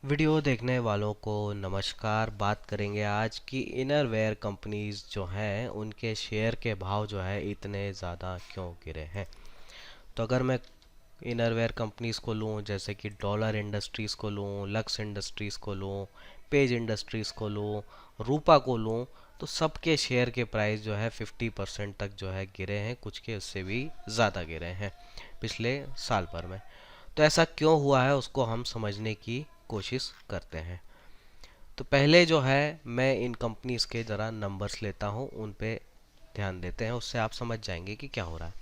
Video देखने वालों को नमस्कार। बात करेंगे आज की इनरवेयर कंपनीज जो हैं उनके शेयर के भाव जो है इतने ज़्यादा क्यों गिरे हैं। तो अगर मैं इनरवेयर कंपनीज को लूँ, जैसे कि डॉलर इंडस्ट्रीज़ को लूँ, लक्स इंडस्ट्रीज़ को लूँ, पेज इंडस्ट्रीज़ को लूँ, रूपा को लूँ, तो सबके शेयर के प्राइस जो है 50% तक जो है गिरे हैं, कुछ के उससे भी ज़्यादा गिरे हैं पिछले साल भर में। तो ऐसा क्यों हुआ है उसको हम समझने की कोशिश करते हैं। तो पहले जो है मैं इन कंपनीज के ज़रा नंबर्स लेता हूँ, उन पे ध्यान देते हैं, उससे आप समझ जाएंगे कि क्या हो रहा है।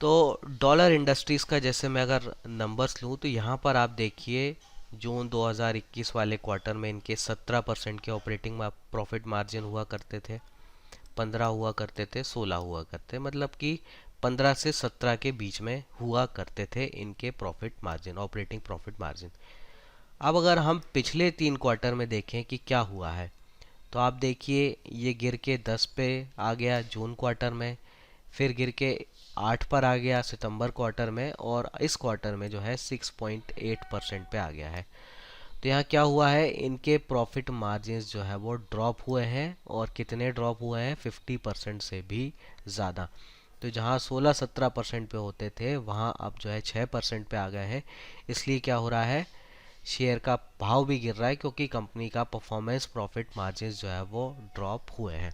तो डॉलर इंडस्ट्रीज़ का जैसे मैं अगर नंबर्स लूँ तो यहाँ पर आप देखिए जून 2021 वाले क्वार्टर में इनके 17% के ऑपरेटिंग प्रॉफिट मार्जिन हुआ करते थे, 15 हुआ करते थे, 16 हुआ करते, मतलब कि 15 से 17 के बीच में हुआ करते थे इनके profit margin, operating profit margin. अब अगर हम पिछले 3 क्वार्टर में देखें कि क्या हुआ है, तो आप देखिए ये गिर के 10 पे आ गया जून क्वार्टर में, फिर गिर के 8 पर आ गया सितंबर क्वार्टर में, और इस क्वार्टर में जो है 6.8% पे आ गया है। तो यहाँ क्या हुआ है, इनके प्रॉफिट मार्जिन्स जो है वो ड्रॉप हुए हैं, और कितने ड्रॉप हुए हैं, 50% से भी ज़्यादा। तो जहाँ 16-17% पे होते थे वहाँ अब जो है 6% पे आ गए हैं। इसलिए क्या हो रहा है, शेयर का भाव भी गिर रहा है, क्योंकि कंपनी का परफॉर्मेंस प्रॉफिट मार्जिन जो है वो ड्रॉप हुए हैं।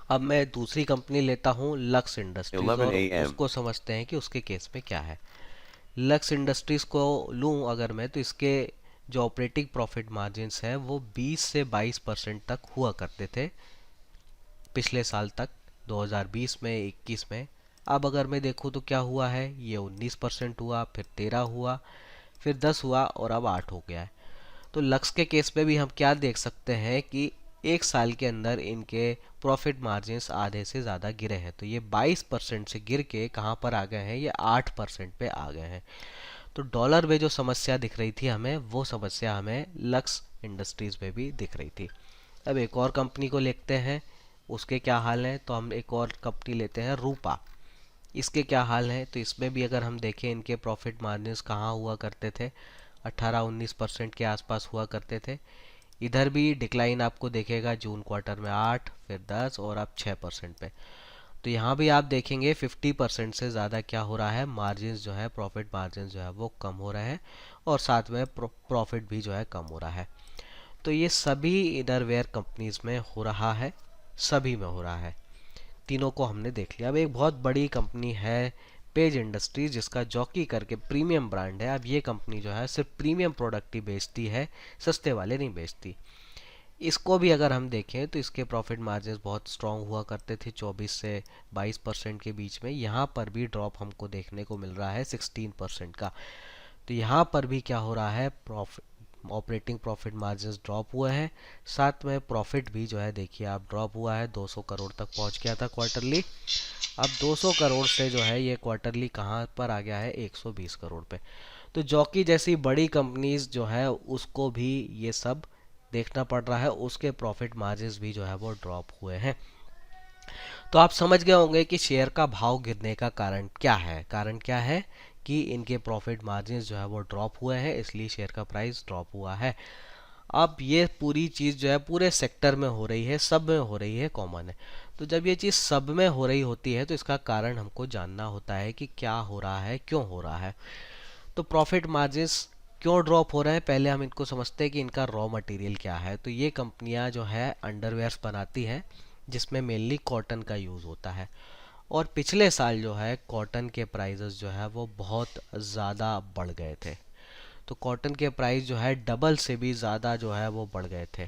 अब मैं दूसरी कंपनी लेता हूँ लक्स इंडस्ट्रीज, 11 और a.m. उसको समझते हैं कि उसके केस में क्या है। लक्स इंडस्ट्रीज को लूँ अगर मैं, तो इसके जो ऑपरेटिंग प्रॉफिट मार्जिन्स है वो 20 से 22% तक हुआ करते थे पिछले साल तक, 2020 में, 21 में। अब अगर मैं देखूँ तो क्या हुआ है, ये 19% हुआ, फिर 13 हुआ, फिर 10 हुआ, और अब 8 हो गया है। तो लक्स के केस में भी हम क्या देख सकते हैं कि एक साल के अंदर इनके प्रॉफिट मार्जिन्स आधे से ज़्यादा गिरे हैं। तो ये 22% से गिर के कहाँ पर आ गए हैं, ये 8% पे आ गए हैं। तो डॉलर में जो समस्या दिख रही थी हमें, वो समस्या हमें लक्स इंडस्ट्रीज़ में भी दिख रही थी। अब एक और कंपनी को देखते हैं, उसके क्या हाल है। तो हम एक और कंपनी लेते हैं रूपा, इसके क्या हाल है। तो इसमें भी अगर हम देखें, इनके प्रॉफिट मार्जिन्स कहाँ हुआ करते थे, 18-19% के आसपास हुआ करते थे। इधर भी डिक्लाइन आपको देखेगा, जून क्वार्टर में 8, फिर 10, और अब 6% पे। तो यहाँ भी आप देखेंगे 50% से ज़्यादा क्या हो रहा है, मार्जिन जो है, प्रॉफिट मार्जिन जो है वो कम हो रहे हैं, और साथ में प्रॉफिट भी जो है कम हो रहा है। तो ये सभी इनरवेयर कंपनीज में हो रहा है, सभी में हो रहा है। तीनों को हमने देख लिया। अब एक बहुत बड़ी कंपनी है पेज इंडस्ट्रीज, जिसका जॉकी करके प्रीमियम ब्रांड है। अब ये कंपनी जो है सिर्फ प्रीमियम प्रोडक्ट ही बेचती है, सस्ते वाले नहीं बेचती। इसको भी अगर हम देखें तो इसके प्रॉफिट मार्जिन बहुत स्ट्रांग हुआ करते थे, 24 से 22% के बीच में। यहाँ पर भी ड्रॉप हमको देखने को मिल रहा है 16% का। तो यहाँ पर भी क्या हो रहा है, profit, operating profit margin drop हुए हैं, साथ में प्रॉफिट भी जो है देखिए आप ड्रॉप हुआ है, 200 करोड़ तक पहुँच गया था क्वार्टरली। अब 200 करोड़ से जो है ये क्वार्टरली कहाँ पर आ गया है, 120 करोड़ पे। तो जॉकी जैसी बड़ी कंपनीज जो है उसको भी ये सब देखना पड़ रहा है, उसके प्रॉफिट मार्जिन्स भी जो है वो ड्रॉप हुए हैं। तो आप समझ गए होंगे कि शेयर का भाव गिरने का कारण क्या है। कारण क्या है कि इनके प्रॉफिट मार्जिन्स जो है वो ड्रॉप हुए हैं, इसलिए शेयर का प्राइस ड्रॉप हुआ है। अब ये पूरी चीज़ जो है पूरे सेक्टर में हो रही है, सब में हो रही है, कॉमन है। तो जब ये चीज़ सब में हो रही होती है तो इसका कारण हमको जानना होता है कि क्या हो रहा है, क्यों हो रहा है। तो प्रॉफिट मार्जिन्स क्यों ड्रॉप हो रहे हैं, पहले हम इनको समझते हैं कि इनका रॉ मटेरियल क्या है। तो ये कंपनियां जो है अंडरवेयर्स बनाती हैं, जिसमें मेनली कॉटन का यूज़ होता है। और पिछले साल जो है कॉटन के प्राइजेस जो है वो बहुत ज़्यादा बढ़ गए थे। तो कॉटन के प्राइस जो है डबल से भी ज़्यादा जो है वो बढ़ गए थे।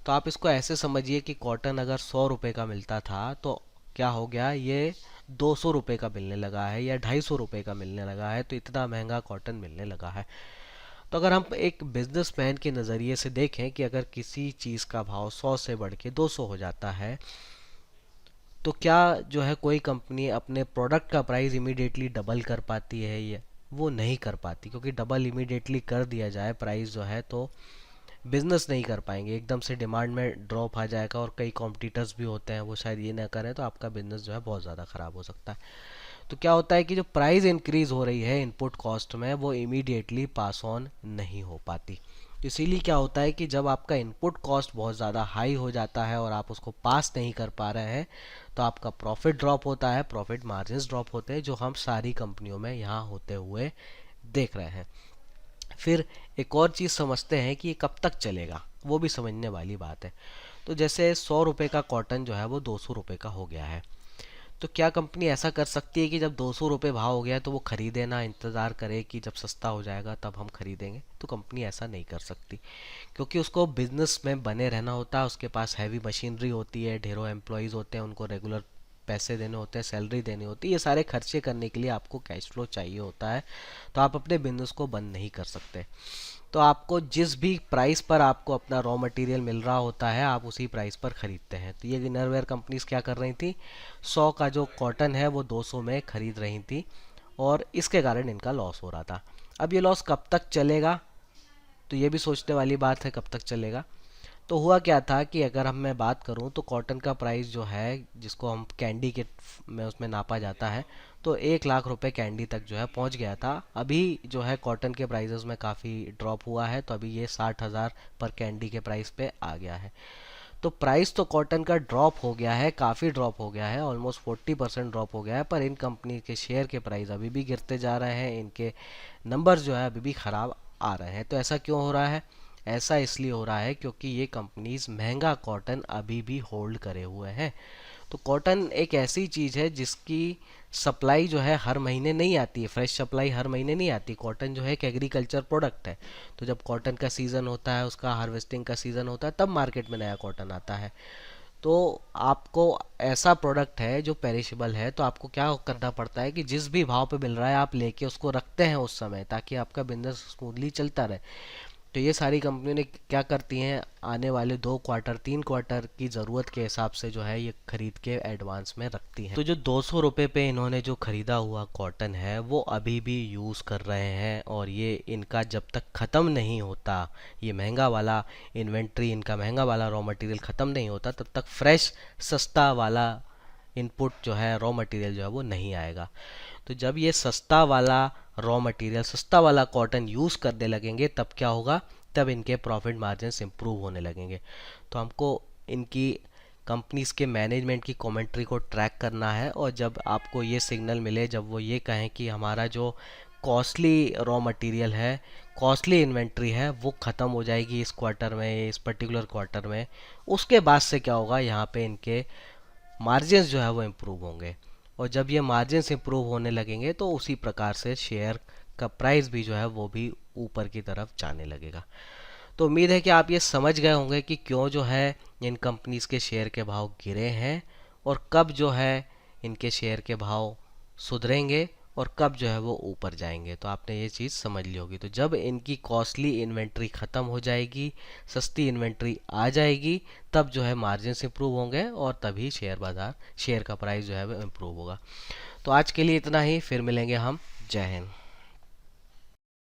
तो आप इसको ऐसे समझिए कि कॉटन अगर 100 रुपये का मिलता था, तो क्या हो गया, ये 200 रुपये का मिलने लगा है, या 250 रुपये का मिलने लगा है। तो इतना महंगा कॉटन मिलने लगा है। तो अगर हम एक बिजनेसमैन के नज़रिए से देखें कि अगर किसी चीज़ का भाव 100 से बढ़ के 200 हो जाता है, तो क्या जो है कोई कंपनी अपने प्रोडक्ट का प्राइस इमीडिएटली डबल कर पाती है, या वो नहीं कर पाती। क्योंकि डबल इमीडिएटली कर दिया जाए प्राइस जो है, तो बिजनेस नहीं कर पाएंगे, एकदम से डिमांड में ड्रॉप आ जाएगा, और कई कॉम्पिटिटर्स भी होते हैं वो शायद ये ना करें, तो आपका बिजनेस जो है बहुत ज़्यादा ख़राब हो सकता है। तो क्या होता है कि जो प्राइस इंक्रीज हो रही है इनपुट कॉस्ट में वो इमीडिएटली पास ऑन नहीं हो पाती। इसीलिए क्या होता है कि जब आपका इनपुट कॉस्ट बहुत ज़्यादा हाई हो जाता है और आप उसको पास नहीं कर पा रहे हैं तो आपका प्रॉफिट ड्रॉप होता है, प्रॉफिट मार्जिन्स ड्रॉप होते हैं, जो हम सारी कंपनियों में यहाँ होते हुए देख रहे हैं। फिर एक और चीज़ समझते हैं कि ये कब तक चलेगा, वो भी समझने वाली बात है। तो जैसे 100 रुपये का कॉटन जो है वो 200 रुपये का हो गया है, तो क्या कंपनी ऐसा कर सकती है कि जब 200 रुपये भाव हो गया है तो वो खरीदे ना, इंतज़ार करे कि जब सस्ता हो जाएगा तब हम खरीदेंगे? तो कंपनी ऐसा नहीं कर सकती, क्योंकि उसको बिजनेस में बने रहना होता है। उसके पास हैवी मशीनरी होती है, ढेरों एम्प्लॉयज़ होते हैं, उनको रेगुलर पैसे देने होते हैं, सैलरी देनी होती है, ये सारे खर्चे करने के लिए आपको कैश फ्लो चाहिए होता है। तो आप अपने बिजनेस को बंद नहीं कर सकते। तो आपको जिस भी प्राइस पर आपको अपना रॉ मटेरियल मिल रहा होता है आप उसी प्राइस पर ख़रीदते हैं। तो ये इनरवेयर कंपनीज क्या कर रही थी, 100 का जो कॉटन है वो 200 में खरीद रही थी और इसके कारण इनका लॉस हो रहा था। अब ये लॉस कब तक चलेगा, तो ये भी सोचने वाली बात है, कब तक चलेगा। तो हुआ क्या था कि अगर हम मैं बात करूं तो कॉटन का प्राइस जो है जिसको हम कैंडी के में उसमें नापा जाता है, तो 1 लाख रुपए कैंडी तक जो है पहुंच गया था। अभी जो है कॉटन के प्राइसेस में काफ़ी ड्रॉप हुआ है, तो अभी ये 60,000 पर कैंडी के प्राइस पे आ गया है। तो प्राइस तो कॉटन का ड्रॉप हो गया है, काफ़ी ड्रॉप हो गया है, ऑलमोस्ट 40% ड्रॉप हो गया है, पर इन कंपनी के शेयर के प्राइस अभी भी गिरते जा रहे हैं, इनके नंबर्स जो है अभी भी ख़राब आ रहे हैं। तो ऐसा क्यों हो रहा है? ऐसा इसलिए हो रहा है क्योंकि ये कंपनीज महंगा कॉटन अभी भी होल्ड करे हुए हैं। तो कॉटन एक ऐसी चीज़ है जिसकी सप्लाई जो है हर महीने नहीं आती है, फ्रेश सप्लाई हर महीने नहीं आती। कॉटन जो है एक एग्रीकल्चर प्रोडक्ट है, तो जब कॉटन का सीज़न होता है, उसका हार्वेस्टिंग का सीज़न होता है, तब मार्केट में नया कॉटन आता है। तो आपको ऐसा प्रोडक्ट है जो पेरिशेबल है, तो आपको क्या करना पड़ता है कि जिस भी भाव पे मिल रहा है आप लेके उसको रखते हैं उस समय, ताकि आपका बिजनेस स्मूथली चलता रहे। तो ये सारी कंपनियों ने क्या करती हैं, आने वाले 2 क्वार्टर 3 क्वार्टर की ज़रूरत के हिसाब से जो है ये खरीद के एडवांस में रखती हैं। तो जो 200 रुपये पे इन्होंने जो ख़रीदा हुआ कॉटन है वो अभी भी यूज़ कर रहे हैं, और ये इनका जब तक ख़त्म नहीं होता, ये महंगा वाला इन्वेंट्री, इनका महंगा वाला रॉ मटेरियल ख़त्म नहीं होता, तब तक फ्रेश सस्ता वाला इनपुट जो है रॉ मटेरियल जो है वो नहीं आएगा। तो जब ये सस्ता वाला रॉ मटेरियल, सस्ता वाला कॉटन यूज़ करने लगेंगे तब क्या होगा, तब इनके प्रॉफिट मार्जिन्स इंप्रूव होने लगेंगे। तो हमको इनकी कंपनीज के मैनेजमेंट की कमेंट्री को ट्रैक करना है, और जब आपको ये सिग्नल मिले, जब वो ये कहें कि हमारा जो कॉस्टली रॉ मटेरियल है, कॉस्टली इन्वेंट्री है, वो ख़त्म हो जाएगी इस क्वार्टर में, इस पर्टिकुलर क्वार्टर में, उसके बाद से क्या होगा, यहाँ पे इनके मार्जिन्स जो है वो इम्प्रूव होंगे। और जब ये मार्जिन्स इम्प्रूव होने लगेंगे तो उसी प्रकार से शेयर का प्राइस भी जो है वो भी ऊपर की तरफ जाने लगेगा। तो उम्मीद है कि आप ये समझ गए होंगे कि क्यों जो है इन कंपनीज के शेयर के भाव गिरे हैं, और कब जो है इनके शेयर के भाव सुधरेंगे, और कब जो है वो ऊपर जाएंगे। तो आपने ये चीज़ समझ ली होगी। तो जब इनकी कॉस्टली इन्वेंट्री ख़त्म हो जाएगी, सस्ती इन्वेंट्री आ जाएगी, तब जो है मार्जिन्स इंप्रूव होंगे, और तभी शेयर बाज़ार, शेयर का प्राइस जो है वो इम्प्रूव होगा। तो आज के लिए इतना ही, फिर मिलेंगे हम। जय हिंद।